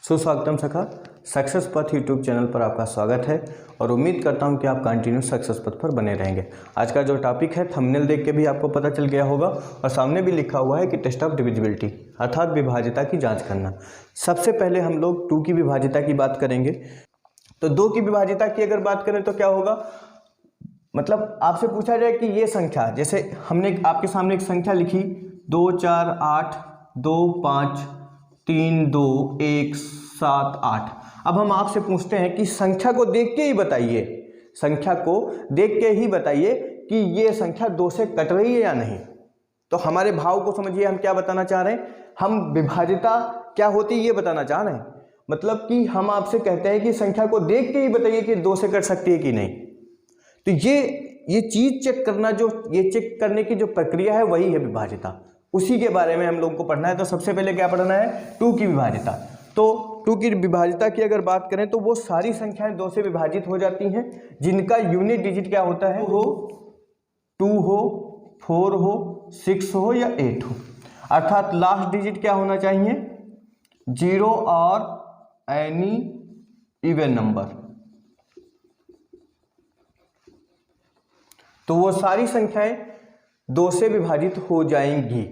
सुस्वागतम सखा। सक्सेस पथ यूट्यूब चैनल पर आपका स्वागत है और उम्मीद करता हूं कि आप कंटिन्यू सक्सेस पथ पर बने रहेंगे। आज का जो टॉपिक है थंबनेल देख के भी आपको पता चल गया होगा और सामने भी लिखा हुआ है कि टेस्ट ऑफ डिविजिबिलिटी अर्थात विभाज्यता की जांच करना। सबसे पहले हम लोग 2 की विभाज्यता की बात करेंगे। तो 2 की विभाज्यता की अगर बात करें तो क्या होगा, मतलब आपसे पूछा जाए कि ये संख्या, जैसे हमने आपके सामने एक संख्या लिखी 2 4 8 2 5 3 2 1 7 8। अब हम आपसे पूछते हैं कि संख्या को देख के ही बताइए, संख्या को देख के ही बताइए कि ये संख्या 2 से कट रही है या नहीं। तो हमारे भाव को समझिए, हम क्या बताना चाह रहे हैं, हम विभाज्यता क्या होती है ये बताना चाह रहे हैं। मतलब कि हम आपसे कहते हैं कि संख्या को देख के ही बताइए कि 2 से कट सकती है कि नहीं। तो ये चीज चेक करना, जो ये चेक करने की जो प्रक्रिया है वही है विभाज्यता। उसी के बारे में हम लोगों को पढ़ना है। तो सबसे पहले क्या पढ़ना है, 2 की विभाज्यता। तो 2 की विभाज्यता की अगर बात करें तो वो सारी संख्याएं 2 से विभाजित हो जाती हैं जिनका यूनिट डिजिट क्या होता है, हो 2 हो 4 हो 6 हो या 8 हो, अर्थात लास्ट डिजिट क्या होना चाहिए, 0 और एनी इवन नंबर। तो वो सारी संख्याएं 2 से विभाजित हो जाएंगी।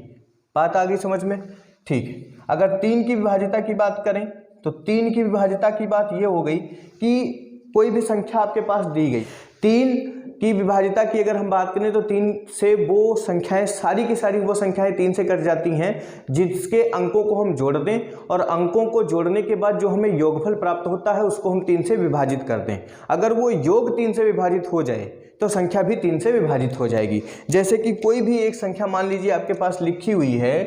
बात आ गई समझ में? ठीक। अगर 3 की विभाज्यता की बात करें तो 3 की विभाज्यता की बात ये हो गई कि कोई भी संख्या आपके पास दी गई, 3 की विभाज्यता की अगर हम बात करें तो 3 से वो संख्याएं सारी की सारी वो संख्याएं 3 से कट जाती हैं जिसके अंकों को हम जोड़ दें और अंकों को जोड़ने के बाद जो हमें योगफल प्राप्त होता है उसको हम 3 से विभाजित कर दें। अगर वो योग 3 से विभाजित हो जाए तो संख्या भी 3 से विभाजित हो जाएगी। जैसे कि कोई भी एक संख्या मान लीजिए आपके पास लिखी हुई है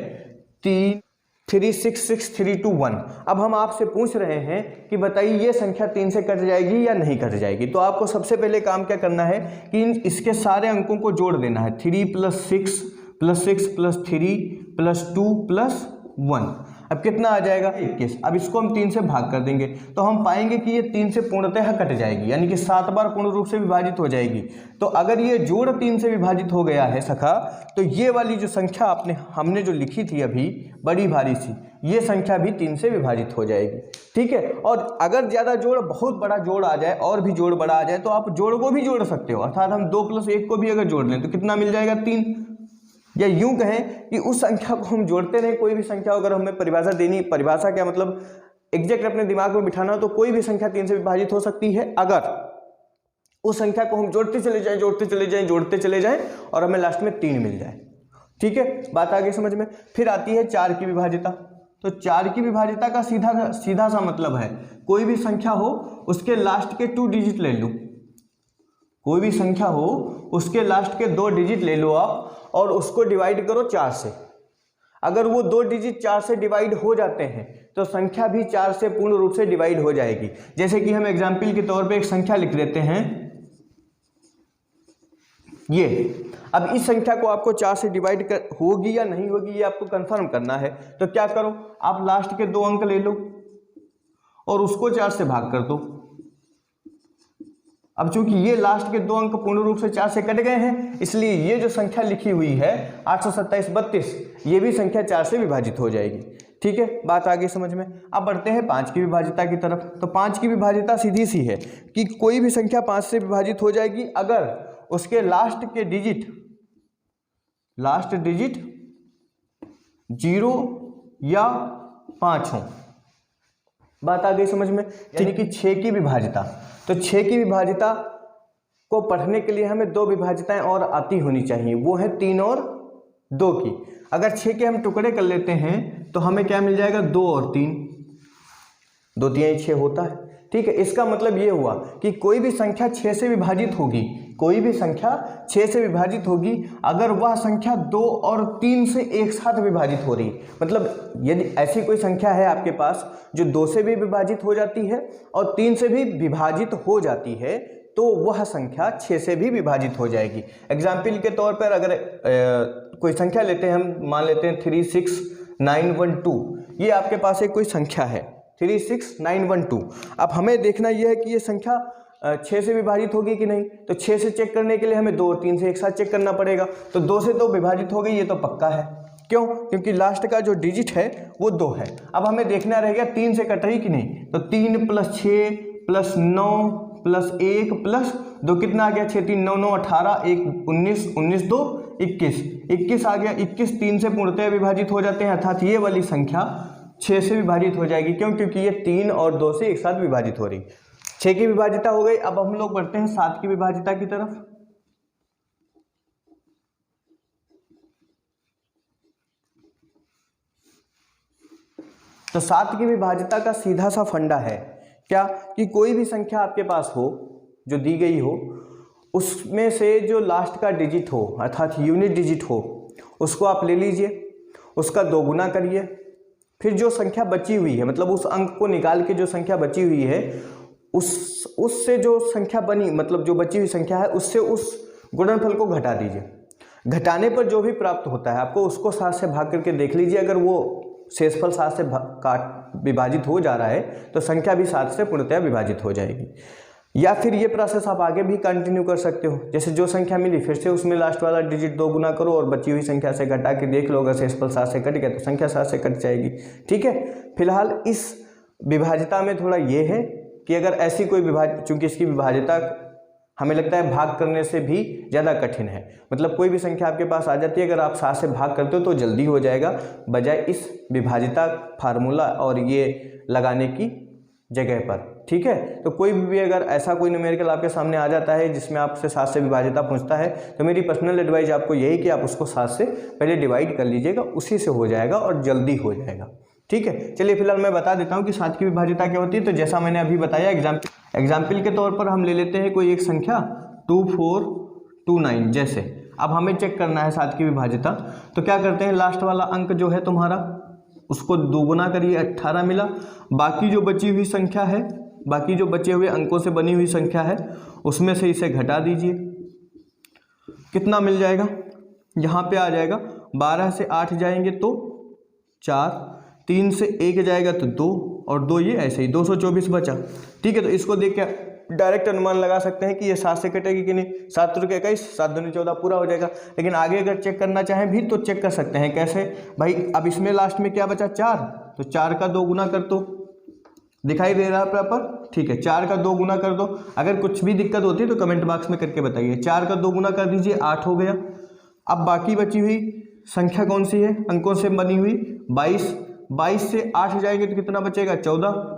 3 3 6 6 3 2 1। अब हम आपसे पूछ रहे हैं कि बताइए ये संख्या 3 से कट जाएगी या नहीं कट जाएगी। तो आपको सबसे पहले काम क्या करना है कि इसके सारे अंकों को जोड़ देना है, 3 + 6 + 6 + 3 + 2 + 1। अब कितना आ जाएगा, 21। अब इसको हम 3 से भाग कर देंगे तो हम पाएंगे कि ये 3 से पूर्णतः कट जाएगी, यानी कि 7 बार पूर्ण रूप से विभाजित हो जाएगी। तो अगर ये जोड़ 3 से विभाजित हो गया है सखा, तो ये वाली जो संख्या हमने जो लिखी थी अभी बड़ी भारी सी, ये संख्या भी 3 से विभाजित हो जाएगी। ठीक है। और अगर ज्यादा जोड़, बहुत बड़ा जोड़ आ जाए और भी जोड़ बड़ा आ जाए तो आप जोड़ को भी जोड़ सकते हो, अर्थात हम 2 + 1 को भी अगर जोड़ लें तो कितना मिल जाएगा, 3। या यूं कहें कि उस संख्या को हम जोड़ते रहे, कोई भी संख्या अगर हमें परिभाषा देनी, परिभाषा क्या मतलब एग्जैक्ट अपने दिमाग में बिठाना हो, तो कोई भी संख्या 3 से विभाजित हो सकती है अगर उस संख्या को हम जोड़ते चले जाएं, जोड़ते चले जाएं, जोड़ते चले जाएं और हमें लास्ट में 3 मिल जाए। ठीक है, बात आगे समझ में। फिर आती है 4 की विभाज्यता। तो 4 की विभाज्यता का सीधा सा मतलब है कोई भी संख्या हो उसके लास्ट के 2 डिजिट ले लो, कोई भी संख्या हो उसके लास्ट के 2 डिजिट ले लो आप और उसको डिवाइड करो 4 से। अगर वो 2 डिजिट 4 से डिवाइड हो जाते हैं तो संख्या भी 4 से पूर्ण रूप से डिवाइड हो जाएगी। जैसे कि हम एग्जाम्पल के तौर पे एक संख्या लिख लेते हैं ये। अब इस संख्या को आपको 4 से डिवाइड होगी या नहीं होगी ये आपको कंफर्म करना है। तो क्या करो, आप लास्ट के 2 अंक ले लो और उसको 4 से भाग कर दो। अब चूंकि ये लास्ट के 2 अंक पूर्ण रूप से 4 से कट गए हैं, इसलिए ये जो संख्या लिखी हुई है 827 32, ये भी संख्या 4 से विभाजित हो जाएगी। ठीक है, बात आगे समझ में। अब बढ़ते हैं 5 की विभाज्यता की तरफ। तो 5 की विभाज्यता सीधी सी है कि कोई भी संख्या 5 से विभाजित हो जाएगी अगर उसके लास्ट डिजिट 0 या 5 हो। बात आ गई समझ में। यानी कि 6 की विभाज्यता। तो 6 की विभाज्यता को पढ़ने के लिए हमें 2 विभाज्यताएं और आती होनी चाहिए, वो है 3 और 2 की। अगर 6 के हम टुकड़े कर लेते हैं तो हमें क्या मिल जाएगा, 2 और 3, 2 3 6 होता है। ठीक है, इसका मतलब ये हुआ कि कोई भी संख्या 6 से विभाजित होगी, कोई भी संख्या 6 से विभाजित होगी अगर वह संख्या 2 और 3 से एक साथ विभाजित हो रही। मतलब यदि ऐसी कोई संख्या है आपके पास जो 2 से भी विभाजित हो जाती है और 3 से भी विभाजित हो जाती है तो वह संख्या 6 से भी विभाजित हो जाएगी। एग्जाम्पल के तौर पर अगर कोई संख्या लेते हैं, हम मान लेते हैं 36912। ये आपके पास एक कोई संख्या है 36912। अब हमें देखना यह है कि ये संख्या 6 से विभाजित होगी कि नहीं। तो 6 से चेक करने के लिए हमें 2 और 3 से एक साथ चेक करना पड़ेगा। तो 2 से तो विभाजित हो गई, ये तो पक्का है। क्यों? क्योंकि लास्ट का जो डिजिट है वो 2 है। अब हमें देखना रहेगा 3 से कट रही कि नहीं, तो 3 + 6 + 9 + 1 + 2 कितना आ गया? 6 3 9 9 18, 1 19, 19 2 21, 21 आ गया। 21 3 से पूर्णतः विभाजित हो जाते हैं, अर्थात ये वाली संख्या 6 से विभाजित हो जाएगी। क्यों? क्योंकि ये 3 और 2 से एक साथ विभाजित हो रही। 6 की विभाजिता हो गई। अब हम लोग बढ़ते हैं 7 की विभाजिता की तरफ। तो 7 की विभाजिता का सीधा सा फंडा है क्या, कि कोई भी संख्या आपके पास हो जो दी गई हो, उसमें से जो लास्ट का डिजिट हो अर्थात यूनिट डिजिट हो, उसको आप ले लीजिए, उसका 2 गुना करिए, फिर जो संख्या बची हुई है, मतलब उस अंक को निकाल के जो संख्या बची हुई है, उससे जो संख्या बनी, मतलब जो बची हुई संख्या है, उससे उस गुणनफल को घटा दीजिए। घटाने पर जो भी प्राप्त होता है आपको, उसको 7 से भाग करके देख लीजिए। अगर वो शेषफल 7 से विभाजित हो जा रहा है तो संख्या भी 7 से पूर्णतः विभाजित हो जाएगी। या फिर ये प्रोसेस आप आगे भी कंटिन्यू कर सकते हो, जैसे जो संख्या मिली फिर से उसमें लास्ट वाला डिजिट 2 गुना करो और बची हुई संख्या से घटा के देख लो, अगर शेषफल 7 से कट गया तो संख्या 7 से कट जाएगी। ठीक है, फिलहाल इस विभाजिता में थोड़ा ये है कि अगर ऐसी कोई चूंकि इसकी विभाजिता हमें लगता है भाग करने से भी ज़्यादा कठिन है, मतलब कोई भी संख्या आपके पास आ जाती है, अगर आप 7 से भाग करते हो तो जल्दी हो जाएगा, बजाय इस विभाजिता फार्मूला और ये लगाने की जगह पर। ठीक है, तो कोई भी अगर ऐसा कोई न्यूमेरिकल आपके सामने आ जाता है जिसमें आपसे 7 से विभाजिता पूछता है, तो मेरी पर्सनल एडवाइस आपको यही कि आप उसको 7 से पहले डिवाइड कर लीजिएगा, उसी से हो जाएगा और जल्दी हो जाएगा। ठीक है, चलिए फिलहाल मैं बता देता हूँ कि 7 की विभाजिता क्या होती है। तो जैसा मैंने अभी बताया, एग्जाम्पल के तौर पर हम ले लेते हैं कोई एक संख्या 2429 जैसे। अब हमें चेक करना है 7 की विभाजिता, तो क्या करते हैं, लास्ट वाला अंक जो है तुम्हारा उसको 2 गुना करिए, 18 मिला। बाकी जो बची हुई संख्या है, बाकी जो बचे हुए अंकों से बनी हुई संख्या है, उसमें से इसे घटा दीजिए, कितना मिल जाएगा, यहाँ पे आ जाएगा 12 से 8 जाएंगे तो 4, 3 से 1 जाएगा तो 2 और 2 ये ऐसे ही 224 बचा। ठीक है, तो इसको देख के डायरेक्ट अनुमान लगा सकते हैं कि ये 7 से कटेगी कि नहीं। 7 × 21, 7 दूनी 14 पूरा हो जाएगा। लेकिन आगे अगर चेक करना चाहें भी तो चेक कर सकते हैं। कैसे भाई, अब इसमें लास्ट में क्या बचा, 4, तो 4 का 2 गुना कर दो, दिखाई दे रहा है प्रॉपर। ठीक है, 4 का 2 गुना कर दो। अगर कुछ भी दिक्कत होती है तो कमेंट बॉक्स में करके बताइए। 4 का 2 गुना कर दीजिए, 8 हो गया। अब बाकी बची हुई संख्या कौन सी है, अंकों से बनी हुई 22, 22 से 8 जाएंगे तो कितना बचेगा, 14।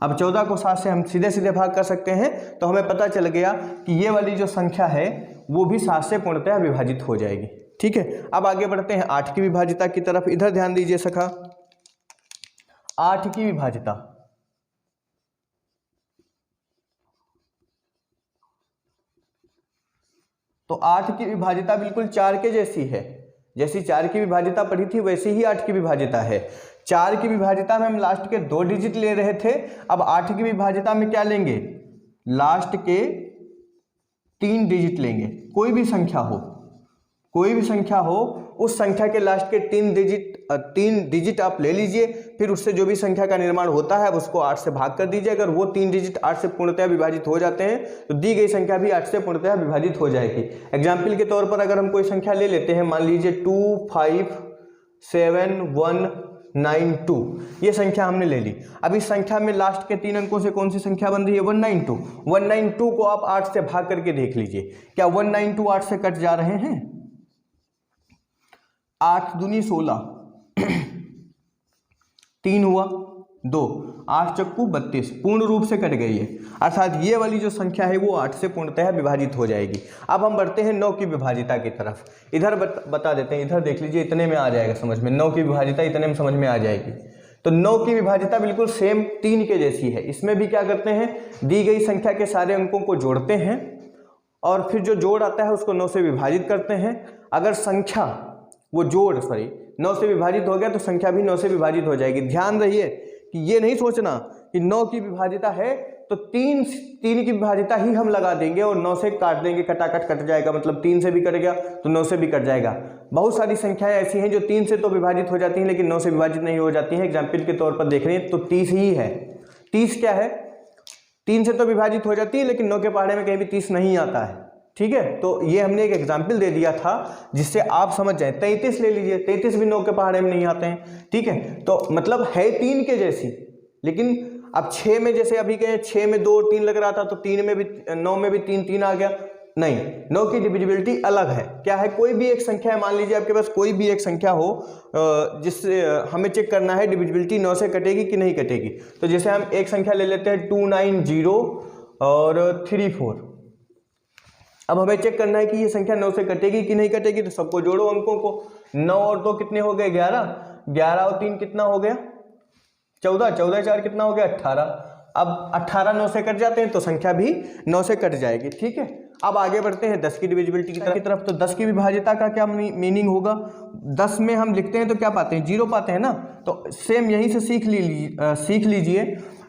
अब 14 को 7 से हम सीधे सीधे भाग कर सकते हैं, तो हमें पता चल गया कि ये वाली जो संख्या है वो भी 7 से पूर्णतः विभाजित हो जाएगी। ठीक है, अब आगे बढ़ते हैं 8 की विभाजिता की तरफ। इधर ध्यान दीजिए सखा, 8 की विभाजिता, तो 8 की विभाजिता बिल्कुल 4 के जैसी है। जैसी 4 की विभाजिता पढ़ी थी वैसी ही 8 की विभाजिता है। 4 की विभाजिता में हम लास्ट के 2 डिजिट ले रहे थे, अब 8 की विभाजिता में क्या लेंगे, लास्ट के 3 डिजिट लेंगे। कोई भी संख्या हो, कोई भी संख्या हो, उस संख्या के लास्ट के 3 डिजिट आप ले लीजिए, फिर उससे जो भी संख्या का निर्माण होता है उसको 8 से भाग कर दीजिए। अगर वो 3 डिजिट 8 से पूर्णतः विभाजित हो जाते हैं तो दी गई संख्या भी 8 से पूर्णतः विभाजित हो जाएगी। एग्जाम्पल के तौर पर अगर हम कोई संख्या ले लेते हैं, मान लीजिए 2579192, ये संख्या हमने ले ली। अब इस संख्या में लास्ट के 3 अंकों से कौन सी संख्या बन रही है, 192। 192 को आप 8 से भाग करके देख लीजिए, क्या 192 8 से कट जा रहे हैं, 8 दूनी 16, 3 हुआ 2, 8 चक्कू 32, पूर्ण रूप से कट गई है, अर्थात ये वाली जो संख्या है वो 8 से पूर्णतः विभाजित हो जाएगी। अब हम बढ़ते हैं 9 की विभाजिता की तरफ। इधर बता देते हैं, इधर देख लीजिए, इतने में आ जाएगा समझ में, 9 की विभाजिता इतने में समझ में आ जाएगी। तो 9 की विभाजिता बिल्कुल सेम 3 के जैसी है। इसमें भी क्या करते हैं, दी गई संख्या के सारे अंकों को जोड़ते हैं और फिर जो जोड़ आता है उसको 9 से विभाजित करते हैं। अगर संख्या वो जोड़ 9 से विभाजित हो गया तो संख्या भी 9 से विभाजित हो जाएगी। ध्यान रहिए कि ये नहीं सोचना कि 9 की विभाजिता है तो 3 की विभाजिता ही हम लगा देंगे और 9 से काट देंगे, कटाकट कट जाएगा, मतलब 3 से भी कट गया तो 9 से भी कट जाएगा। बहुत सारी संख्याएं ऐसी हैं जो 3 से तो विभाजित हो जाती हैं लेकिन 9 से विभाजित नहीं हो जाती हैं। एग्जाम्पल के तौर पर देख रहे हैं तो 30 ही है। 30 क्या है, 3 से तो विभाजित हो जाती है लेकिन 9 के पहाड़े में कहीं भी 30 नहीं आता है। ठीक है, तो ये हमने एक एग्जाम्पल दे दिया था जिससे आप समझ जाए। 33 ले लीजिए, 33 भी 9 के पहाड़े में नहीं आते हैं, ठीक है, तो मतलब है 3 के जैसी, लेकिन अब 6 में जैसे अभी गए 6 में 2 और 3 लग रहा था, तो 3 में भी 9 में भी 3 3 आ गया। नहीं, 9 की डिविजिबिलिटी अलग है। क्या है, कोई भी एक संख्या है, मान लीजिए आपके पास कोई भी एक संख्या हो जिससे हमें चेक करना है डिविजिबिलिटी 9 से कटेगी कि नहीं कटेगी। तो जैसे हम एक संख्या ले लेते हैं 290 और 34। अब हमें चेक करना है कि ये संख्या 9 से कटेगी कि नहीं कटेगी, तो सबको जोड़ो अंकों को। 9 और 2 कितने हो गए, 11, 11 और 3 कितना हो गया, 14, 14 4 कितना हो गया, 18। अब 18 9 से कट जाते हैं तो संख्या भी 9 से कट जाएगी, ठीक है। अब आगे बढ़ते हैं 10 की डिविजिबिलिटी की तरफ। तो 10 की विभाज्यता का क्या मीनिंग होगा, 10 में हम लिखते हैं तो क्या पाते हैं, 0 पाते हैं ना। तो सेम यहीं से सीख लीजिए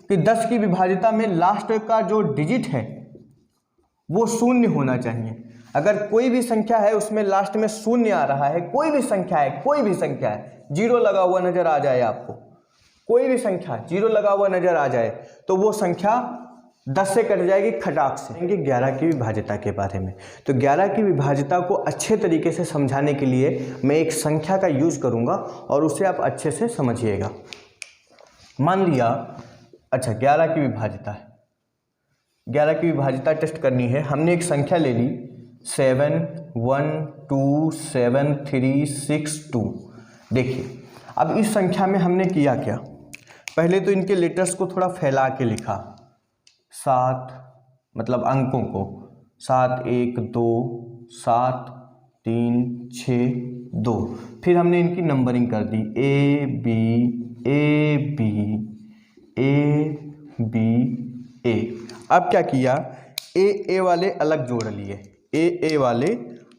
कि 10 की विभाज्यता में लास्ट का जो डिजिट है वो शून्य होना चाहिए। अगर कोई भी संख्या है उसमें लास्ट में शून्य आ रहा है, कोई भी संख्या है, 0 लगा हुआ नजर आ जाए आपको, कोई भी संख्या 0 लगा हुआ नजर आ जाए, तो वो संख्या 10 से कट जाएगी खटाक से। 11 की विभाज्यता के बारे में, तो 11 की विभाज्यता को अच्छे तरीके से समझाने के लिए मैं एक संख्या का यूज करूंगा और उसे आप अच्छे से समझिएगा। मान लिया, अच्छा 11 की विभाज्यता है, 11 की विभाज्यता टेस्ट करनी है। हमने एक संख्या ले ली 7 1 2 7 3 6 2। देखिए अब इस संख्या में हमने किया क्या, पहले तो इनके लेटर्स को थोड़ा फैला के लिखा, 7 मतलब अंकों को 7 1 2 7 3 6 2। फिर हमने इनकी नंबरिंग कर दी A B A B A B A। अब क्या किया, ए वाले अलग जोड़ लिए, ए वाले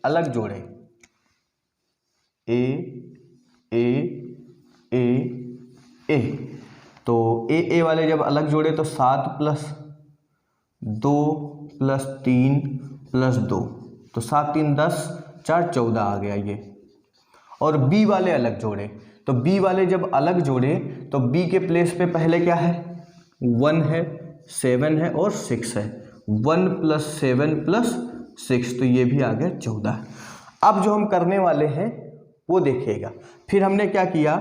अलग जोड़े, ए। तो ए वाले जब अलग जोड़े तो 7 + 2 + 3 + 2, तो 7 3 10 4 14 आ गया ये। और बी वाले अलग जोड़े, तो बी वाले जब अलग जोड़े तो बी के प्लेस पे पहले क्या है, 1 है, 7 है और 6 है, 1 + 7 + 6, तो ये भी आ गया 14। अब जो हम करने वाले हैं वो देखिएगा। फिर हमने क्या किया,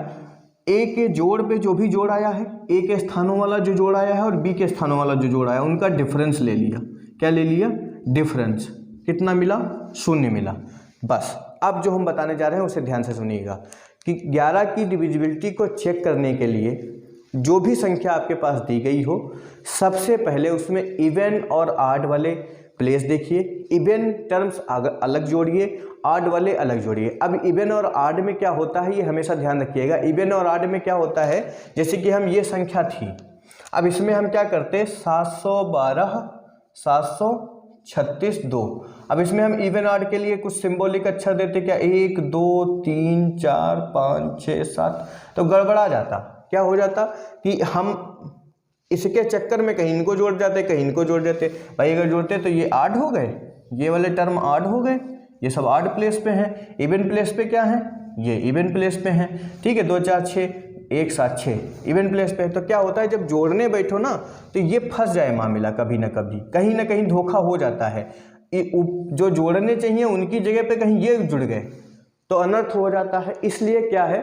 ए के जोड़ पे जो भी जोड़ आया है, ए के स्थानों वाला जो जोड़ आया है और बी के स्थानों वाला जो जोड़ आया, उनका डिफरेंस ले लिया। क्या ले लिया, डिफरेंस। कितना मिला, 0 मिला। बस अब जो हम बताने जा रहे हैं उसे ध्यान से सुनिएगा कि 11 की डिविजिबिलिटी को चेक करने के लिए जो भी संख्या आपके पास दी गई हो, सबसे पहले उसमें इवन और ऑड वाले प्लेस देखिए, इवन टर्म्स अलग जोड़िए, ऑड वाले अलग जोड़िए। अब इवन और ऑड में क्या होता है ये हमेशा ध्यान रखिएगा। इवन और ऑड में क्या होता है, जैसे कि हम ये संख्या थी, अब इसमें हम क्या करते, 712 736 2। अब इसमें हम इवन ऑड के लिए कुछ सिंबॉलिक अक्षर देते, क्या 1 2 3 4 5 6 7, तो गड़बड़ा जाता। क्या हो जाता कि हम इसके चक्कर में कहीं इनको जोड़ जाते, कहीं इनको जोड़ देते। भाई अगर जोड़ते तो ये ऑड हो गए, ये वाले टर्म ऑड हो गए, ये सब ऑड प्लेस पे हैं। इवन प्लेस पे क्या है, ये इवन प्लेस पे हैं, ठीक है। 2 4 6 1 7 6 इवन प्लेस पे है। तो क्या होता है, जब जोड़ने बैठो ना तो ये फंस जाए मामला, कभी ना कभी कहीं ना कहीं धोखा हो जाता है। जो जोड़ने चाहिए उनकी जगह पे कहीं ये जुड़ गए तो अनर्थ हो जाता है। इसलिए क्या है,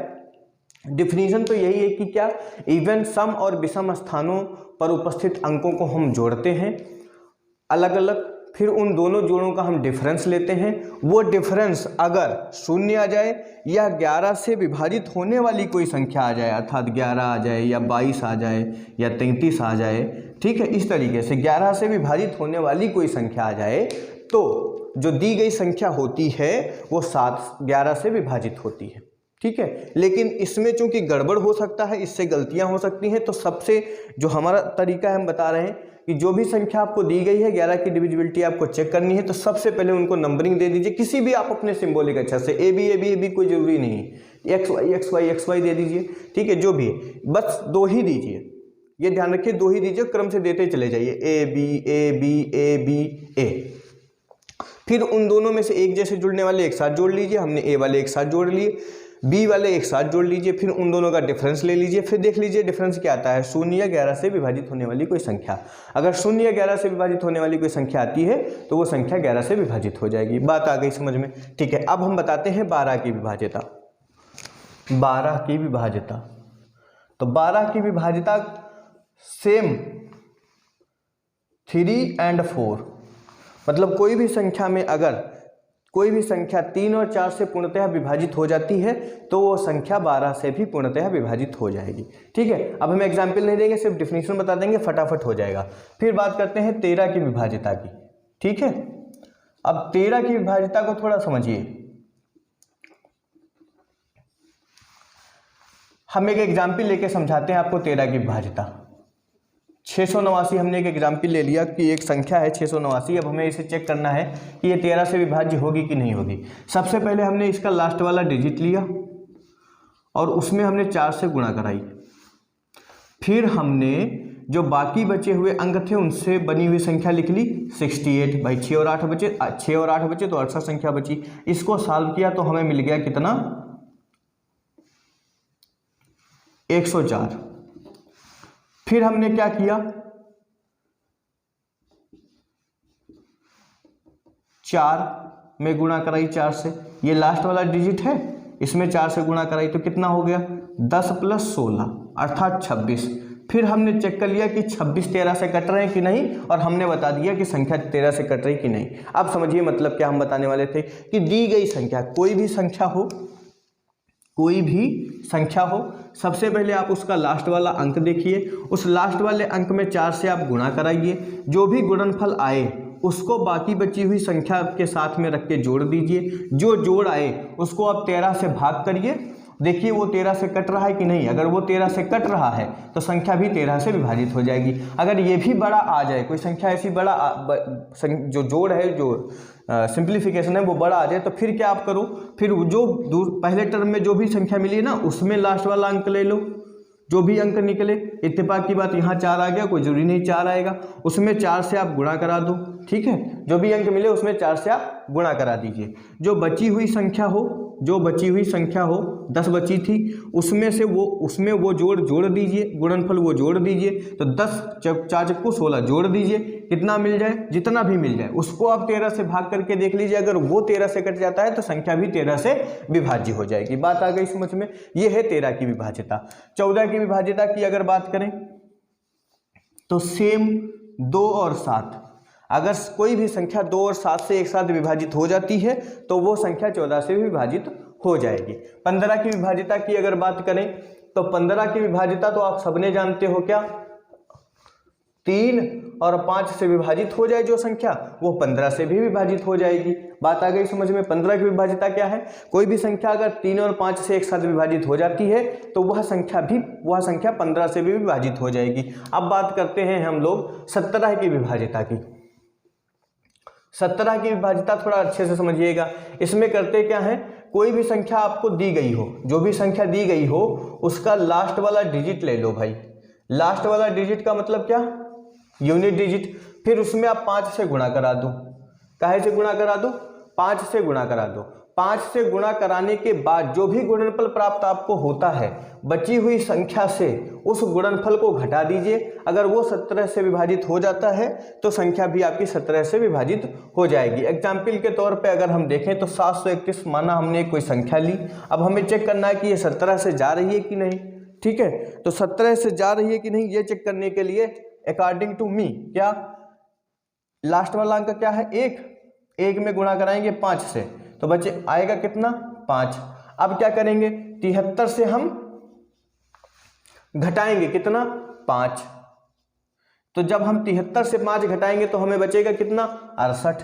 डिफिनीशन तो यही है कि क्या, इवन सम और विषम स्थानों पर उपस्थित अंकों को हम जोड़ते हैं अलग अलग, फिर उन दोनों जोड़ों का हम डिफरेंस लेते हैं। वो डिफरेंस अगर 0 आ जाए या 11 से विभाजित होने वाली कोई संख्या आ जाए, अर्थात 11 आ जाए या 22 आ जाए या 33 आ जाए, ठीक है, इस तरीके से 11 से विभाजित होने वाली कोई संख्या आ जाए तो जो दी गई संख्या होती है वो 11 से विभाजित होती है, ठीक है। लेकिन इसमें चूंकि गड़बड़ हो सकता है, इससे गलतियां हो सकती हैं, तो सबसे जो हमारा तरीका है हम बता रहे हैं कि जो भी संख्या आपको दी गई है 11 की डिविजिबिलिटी आपको चेक करनी है, तो सबसे पहले उनको नंबरिंग दे दीजिए, किसी भी आप अपने सिंबॉलिक अक्षर से, ए बी कोई जरूरी नहीं है, एक्स वाई दे दीजिए, ठीक है, जो भी है, बस 2 ही दीजिए, ये ध्यान रखिए 2 ही दीजिए, क्रम से देते चले जाइए, ए बी ए। फिर उन दोनों में से एक जैसे जुड़ने वाले एक साथ जोड़ लीजिए, हमने ए वाले एक साथ जोड़ लिए। बी वाले एक साथ जोड़ लीजिए, फिर उन दोनों का डिफरेंस ले लीजिए, फिर देख लीजिए डिफरेंस क्या आता है, 0 या 11 से विभाजित होने वाली कोई संख्या। अगर 0 या 11 से विभाजित होने वाली कोई संख्या आती है तो वो संख्या 11 से विभाजित हो जाएगी। बात आ गई समझ में? ठीक है, अब हम बताते हैं 12 की विभाज्यता। 12 की विभाज्यता, तो 12 की विभाज्यता सेम 3 और 4, मतलब कोई भी संख्या में अगर कोई भी संख्या 3 और 4 से पूर्णतः विभाजित हो जाती है तो वो संख्या 12 से भी पूर्णतः विभाजित हो जाएगी। ठीक है, अब हम एग्जाम्पल नहीं देंगे, सिर्फ डिफिनीशन बता देंगे, फटाफट हो जाएगा। फिर बात करते हैं 13 की विभाज्यता की। ठीक है, अब 13 की विभाज्यता को थोड़ा समझिए। हम एक एग्जाम्पल लेके समझाते हैं आपको 13 की विभाज्यता। 689 हमने एक एग्जाम्पल ले लिया कि एक संख्या है 689। अब हमें इसे चेक करना है कि ये 13 से विभाज्य होगी कि नहीं होगी। सबसे पहले हमने इसका लास्ट वाला डिजिट लिया और उसमें हमने 4 से गुणा कराई। फिर हमने जो बाकी बचे हुए अंक थे उनसे बनी हुई संख्या लिख ली 68। भाई 6 और 8 बचे, 6 और 8 बचे तो 68 संख्या बची। इसको सॉल्व किया तो हमें मिल गया कितना, 104। फिर हमने क्या किया, 4 में गुणा कराई 4 से, ये लास्ट वाला डिजिट है, इसमें 4 से गुणा कराई तो कितना हो गया, 10 + 16 अर्थात 26। फिर हमने चेक कर लिया कि 26 13 से कट रहे हैं कि नहीं, और हमने बता दिया कि संख्या 13 से कट रही कि नहीं। अब समझिए मतलब क्या हम बताने वाले थे कि दी गई संख्या, कोई भी संख्या हो, कोई भी संख्या हो, सबसे पहले आप उसका लास्ट वाला अंक देखिए, उस लास्ट वाले अंक में 4 से आप गुणा कराइए, जो भी गुणनफल आए उसको बाकी बची हुई संख्या के साथ में रख के जोड़ दीजिए, जो जोड़ आए उसको आप 13 से भाग करिए, देखिए वो 13 से कट रहा है कि नहीं। अगर वो 13 से कट रहा है तो संख्या भी 13 से विभाजित हो जाएगी। अगर ये भी बड़ा आ जाए, कोई संख्या ऐसी जो जोड़ है, जो सिंप्लीफिकेशन है वो बड़ा आ जाए, तो फिर क्या आप करो, फिर जो पहले टर्म में जो भी संख्या मिली ना उसमें लास्ट वाला अंक ले लो, जो भी अंक निकले। इत्तेफाक की बात यहाँ 4 आ गया, कोई जरूरी नहीं 4 आएगा, उसमें 4 से आप गुणा करा दो। ठीक है, जो भी अंक मिले उसमें 4 से आप गुणा करा दीजिए। जो बची हुई संख्या हो, 10 बची थी, उसमें वो जोड़ दीजिए, गुणनफल वो जोड़ दीजिए, तो 10 4 × 16 जोड़ दीजिए, कितना मिल जाए, जितना भी मिल जाए उसको आप 13 से भाग करके देख लीजिए। अगर वो 13 से कट जाता है तो संख्या भी 13 से विभाज्य हो जाएगी। बात आ गई समझ में? ये है 13 की विभाज्यता। 14 की विभाज्यता की अगर बात करें तो सेम 2 और 7, अगर कोई भी संख्या 2 और 7 से एक साथ विभाजित हो जाती है तो वो संख्या 14 से भी विभाजित हो जाएगी। 15 की विभाज्यता की अगर बात करें तो 15 की विभाज्यता तो आप सबने जानते हो, क्या 3 और 5 से विभाजित हो जाए जो संख्या, वो 15 से भी विभाजित हो जाएगी। बात आ गई समझ में? 15 की विभाज्यता क्या है, कोई भी संख्या अगर 3 और 5 से एक साथ विभाजित हो जाती है तो वह संख्या 15 से भी विभाजित हो जाएगी। अब बात करते हैं हम लोग 17 की विभाज्यता की। 17 की विभाज्यता थोड़ा अच्छे से समझिएगा। इसमें करते क्या है, कोई भी संख्या आपको दी गई हो, जो भी संख्या दी गई हो उसका लास्ट वाला डिजिट ले लो भाई। लास्ट वाला डिजिट का मतलब क्या, यूनिट डिजिट। फिर उसमें आप 5 से गुणा करा दो। काहे से गुणा करा दो, 5 से गुणा करा दो। 5 से गुणा कराने के बाद जो भी गुणनफल प्राप्त आपको होता है, बची हुई संख्या से उस गुणनफल को घटा दीजिए। अगर वो 17 से विभाजित हो जाता है तो संख्या भी आपकी 17 से विभाजित हो जाएगी। एग्जाम्पल के तौर पे अगर हम देखें तो 731 माना हमने कोई संख्या ली। अब हमें चेक करना है कि ये 17 से जा रही है कि नहीं। ठीक है, तो 17 से जा रही है कि नहीं ये चेक करने के लिए अकॉर्डिंग टू मी क्या लास्ट वाला अंक क्या है, 1 में गुणा कराएंगे 5 से तो बच्चे आएगा कितना, 5। अब क्या करेंगे, 73 से हम घटाएंगे कितना, 5। तो जब हम 73 से 5 घटाएंगे तो हमें बचेगा कितना, 68।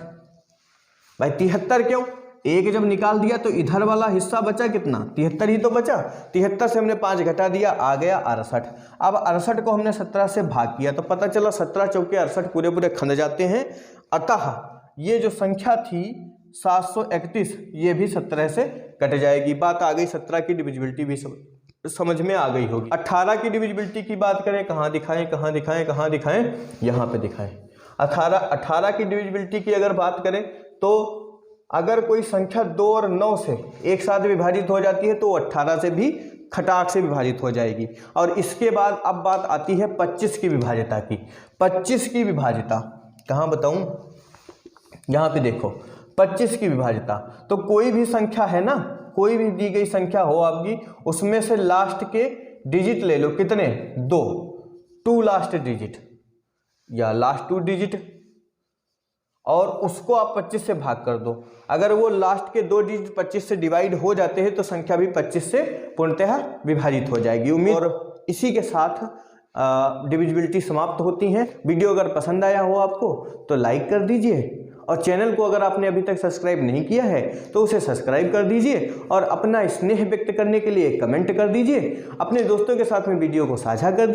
भाई 73 क्यों, 1 जब निकाल दिया तो इधर वाला हिस्सा बचा कितना, 73 ही तो बचा। 73 से हमने 5 घटा दिया, आ गया 68। अब 68 को हमने 17 से भाग किया तो पता चला 17 चौके 68 पूरे खंड जाते हैं। अतः ये जो संख्या थी 731 ये भी 17 से कट जाएगी। बात आ गई, 17 की डिविजिबिलिटी भी समझ में आ गई होगी। 18 की डिविजिबिलिटी की बात करें, कहाँ दिखाएं, यहाँ पे दिखाएं। 18 की डिविजिबिलिटी की अगर बात करें तो अगर कोई संख्या 2 और 9 से एक साथ विभाजित हो जाती है तो 18 से भी खटाक से विभाजित हो जाएगी। और इसके बाद अब बात आती है 25 की विभाज्यता की। 25 की विभाज्यता कहाँ बताऊं, यहाँ पे देखो 25 की विभाज्यता। तो कोई भी संख्या है ना, कोई भी दी गई संख्या हो आपकी, उसमें से लास्ट के डिजिट ले लो, कितने, 2 लास्ट डिजिट या लास्ट 2 डिजिट, और उसको आप 25 से भाग कर दो। अगर वो लास्ट के 2 डिजिट 25 से डिवाइड हो जाते हैं तो संख्या भी 25 से पूर्णतः विभाजित हो जाएगी। उम्मीद और इसी के साथ डिविजिबिलिटी समाप्त होती हैं। वीडियो अगर पसंद आया हो आपको तो लाइक कर दीजिए, और चैनल को अगर आपने अभी तक सब्सक्राइब नहीं किया है तो उसे सब्सक्राइब कर दीजिए, और अपना स्नेह व्यक्त करने के लिए कमेंट कर दीजिए, अपने दोस्तों के साथ में वीडियो को साझा कर दीजिए।